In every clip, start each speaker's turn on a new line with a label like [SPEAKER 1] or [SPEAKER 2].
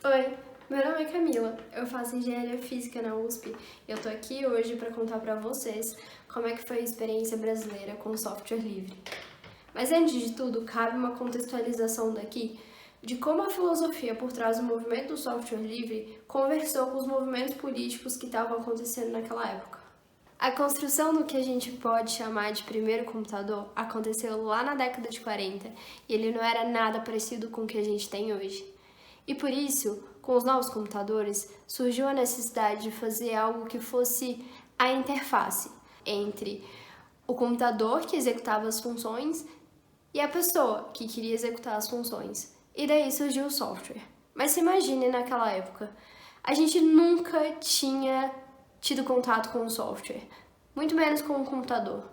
[SPEAKER 1] Oi, meu nome é Camila, eu faço Engenharia Física na USP e eu tô aqui hoje para contar para vocês como é que foi a experiência brasileira com o software livre. Mas antes de tudo, cabe uma contextualização daqui de como a filosofia por trás do movimento do software livre conversou com os movimentos políticos que estavam acontecendo naquela época. A construção do que a gente pode chamar de primeiro computador aconteceu lá na década de 40 e ele não era nada parecido com o que a gente tem hoje. E por isso, com os novos computadores, surgiu a necessidade de fazer algo que fosse a interface entre o computador que executava as funções e a pessoa que queria executar as funções. E daí surgiu o software. Mas se imagine naquela época, a gente nunca tinha tido contato com o software, muito menos com o computador.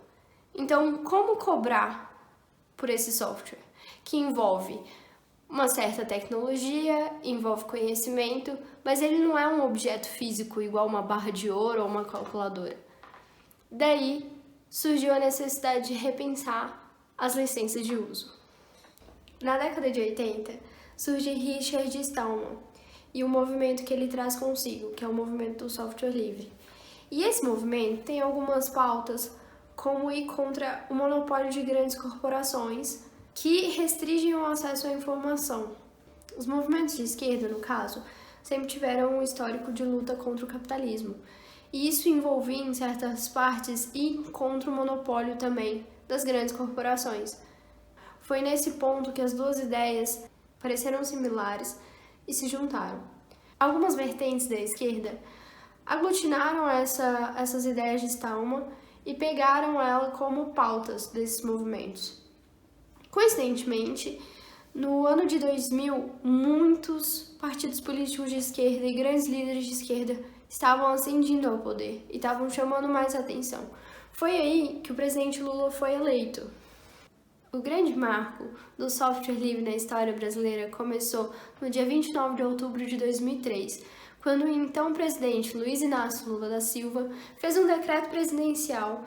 [SPEAKER 1] Então, como cobrar por esse software? Que envolve uma certa tecnologia, envolve conhecimento, mas ele não é um objeto físico igual uma barra de ouro ou uma calculadora. Daí surgiu a necessidade de repensar as licenças de uso. Na década de 80, surge Richard Stallman e o movimento que ele traz consigo, que é o movimento do software livre. E esse movimento tem algumas pautas, como ir contra o monopólio de grandes corporações que restringem o acesso à informação. Os movimentos de esquerda, no caso, sempre tiveram um histórico de luta contra o capitalismo. E isso envolvia, em certas partes, ir contra o monopólio também das grandes corporações. Foi nesse ponto que as duas ideias pareceram similares e se juntaram. Algumas vertentes da esquerda aglutinaram essas ideias de Stallman e pegaram ela como pautas desses movimentos. Coincidentemente, no ano de 2000, muitos partidos políticos de esquerda e grandes líderes de esquerda estavam ascendendo ao poder e estavam chamando mais atenção. Foi aí que o presidente Lula foi eleito. O grande marco do software livre na história brasileira começou no dia 29 de outubro de 2003, quando o então presidente Luiz Inácio Lula da Silva fez um decreto presidencial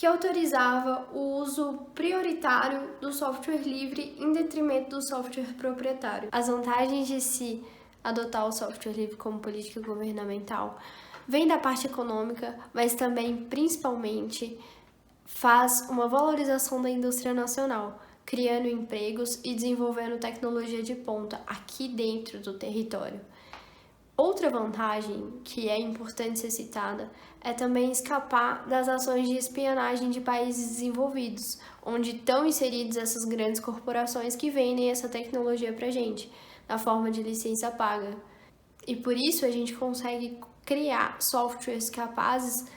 [SPEAKER 1] que autorizava o uso prioritário do software livre em detrimento do software proprietário. As vantagens de se adotar o software livre como política governamental vêm da parte econômica, mas também, principalmente, faz uma valorização da indústria nacional, criando empregos e desenvolvendo tecnologia de ponta aqui dentro do território. Outra vantagem que é importante ser citada é também escapar das ações de espionagem de países desenvolvidos, onde estão inseridas essas grandes corporações que vendem essa tecnologia pra gente, na forma de licença paga. E por isso a gente consegue criar softwares capazes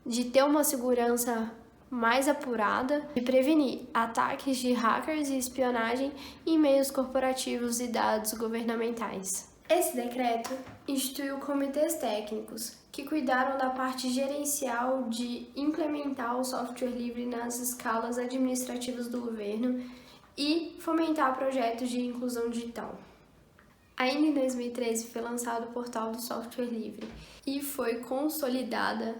[SPEAKER 1] de ter uma segurança mais apurada e prevenir ataques de hackers e espionagem em meios corporativos e dados governamentais. Esse decreto instituiu comitês técnicos que cuidaram da parte gerencial de implementar o software livre nas escalas administrativas do governo e fomentar projetos de inclusão digital. Ainda em 2013 foi lançado o portal do software livre e foi consolidada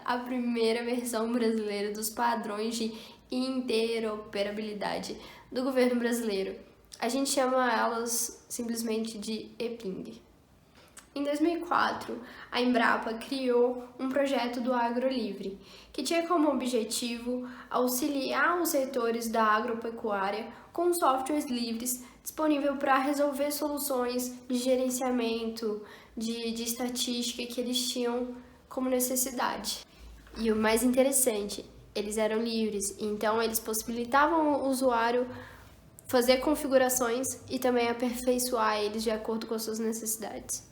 [SPEAKER 1] a primeira versão brasileira dos padrões de interoperabilidade do governo brasileiro. A gente chama elas simplesmente de EPING. Em 2004, a Embrapa criou um projeto do Agro Livre, que tinha como objetivo auxiliar os setores da agropecuária com softwares livres disponível para resolver soluções de gerenciamento, de estatística que eles tinham como necessidade. E o mais interessante, eles eram livres, então eles possibilitavam o usuário fazer configurações e também aperfeiçoar eles de acordo com as suas necessidades.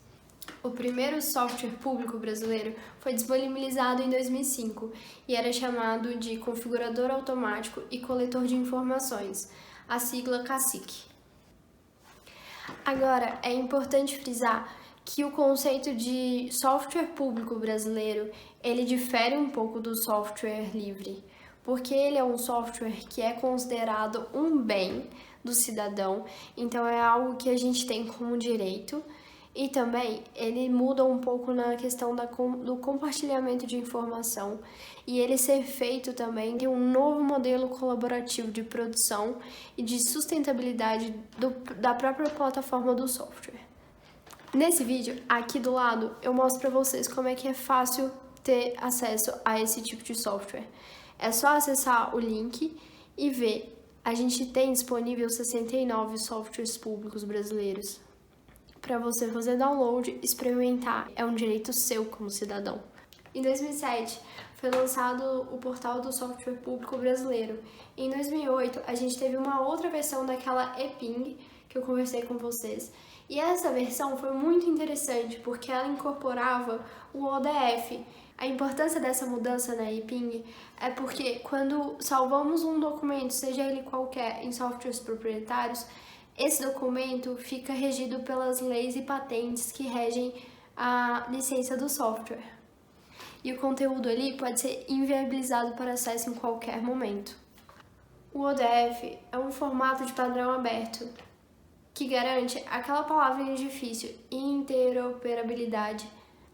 [SPEAKER 1] O primeiro software público brasileiro foi disponibilizado em 2005 e era chamado de Configurador Automático e Coletor de Informações, a sigla CACIC. Agora, é importante frisar que o conceito de software público brasileiro, ele difere um pouco do software livre, porque ele é um software que é considerado um bem do cidadão, então é algo que a gente tem como direito, E também ele muda um pouco na questão do compartilhamento de informação e ele ser feito também de um novo modelo colaborativo de produção e de sustentabilidade da própria plataforma do software. Nesse vídeo, aqui do lado, eu mostro para vocês como é que é fácil ter acesso a esse tipo de software. É só acessar o link e ver. A gente tem disponível 69 softwares públicos brasileiros para você fazer download e experimentar. É um direito seu como cidadão. Em 2007, foi lançado o portal do software público brasileiro. Em 2008, a gente teve uma outra versão daquela ePING que eu conversei com vocês. E essa versão foi muito interessante porque ela incorporava o ODF. A importância dessa mudança na ePING é porque quando salvamos um documento, seja ele qualquer, em softwares proprietários, esse documento fica regido pelas leis e patentes que regem a licença do software. E o conteúdo ali pode ser inviabilizado para acesso em qualquer momento. O ODF é um formato de padrão aberto que garante aquela palavrinha difícil, interoperabilidade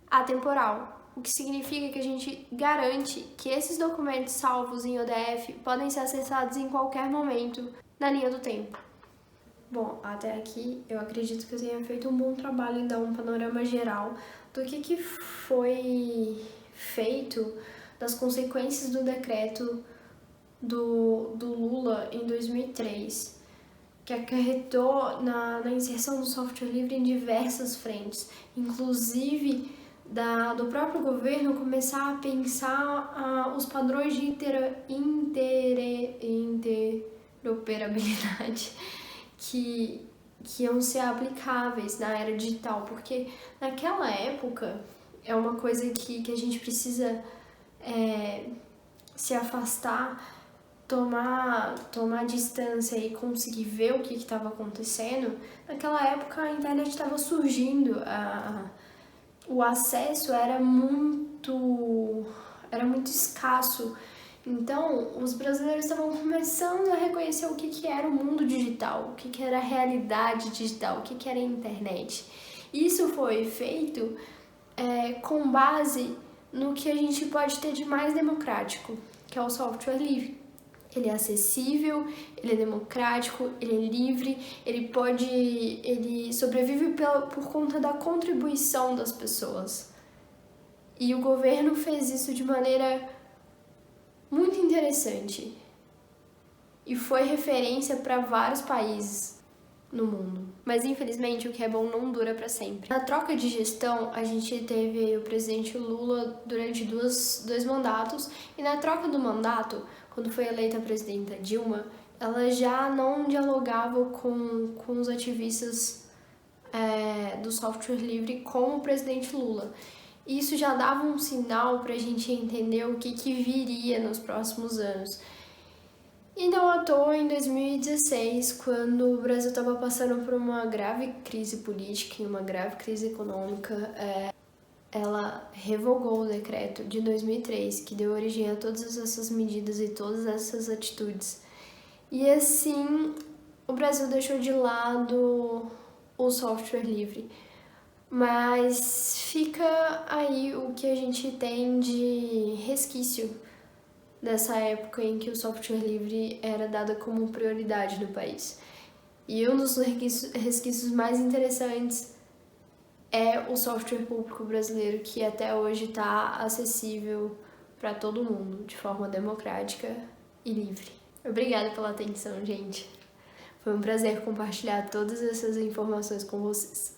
[SPEAKER 1] atemporal, o que significa que a gente garante que esses documentos salvos em ODF podem ser acessados em qualquer momento na linha do tempo. Bom, até aqui eu acredito que eu tenha feito um bom trabalho em dar um panorama geral do que foi feito, das consequências do decreto do Lula em 2003, que acarretou na inserção do software livre em diversas frentes, inclusive do próprio governo começar a pensar os padrões de interoperabilidade que iam ser aplicáveis na era digital, porque naquela época é uma coisa que a gente precisa se afastar, tomar distância e conseguir ver o que estava acontecendo. Naquela época a internet estava surgindo, o acesso era muito escasso. Então, os brasileiros estavam começando a reconhecer o que era o mundo digital, o que era a realidade digital, o que era a internet. Isso foi feito com base no que a gente pode ter de mais democrático, que é o software livre. Ele é acessível, ele é democrático, ele é livre, ele sobrevive por conta da contribuição das pessoas. E o governo fez isso de maneira muito interessante e foi referência para vários países no mundo. Mas infelizmente o que é bom não dura para sempre. Na troca de gestão, a gente teve o presidente Lula durante dois mandatos, e na troca do mandato, quando foi eleita a presidenta Dilma, ela já não dialogava com os ativistas do software livre como o presidente Lula. Isso já dava um sinal para a gente entender o que viria nos próximos anos. E não à toa, em 2016, quando o Brasil estava passando por uma grave crise política e uma grave crise econômica, ela revogou o decreto de 2003, que deu origem a todas essas medidas e todas essas atitudes. E assim, o Brasil deixou de lado o software livre. Mas fica aí o que a gente tem de resquício dessa época em que o software livre era dado como prioridade no país. E um dos resquícios mais interessantes é o software público brasileiro, que até hoje está acessível para todo mundo, de forma democrática e livre. Obrigada pela atenção, gente. Foi um prazer compartilhar todas essas informações com vocês.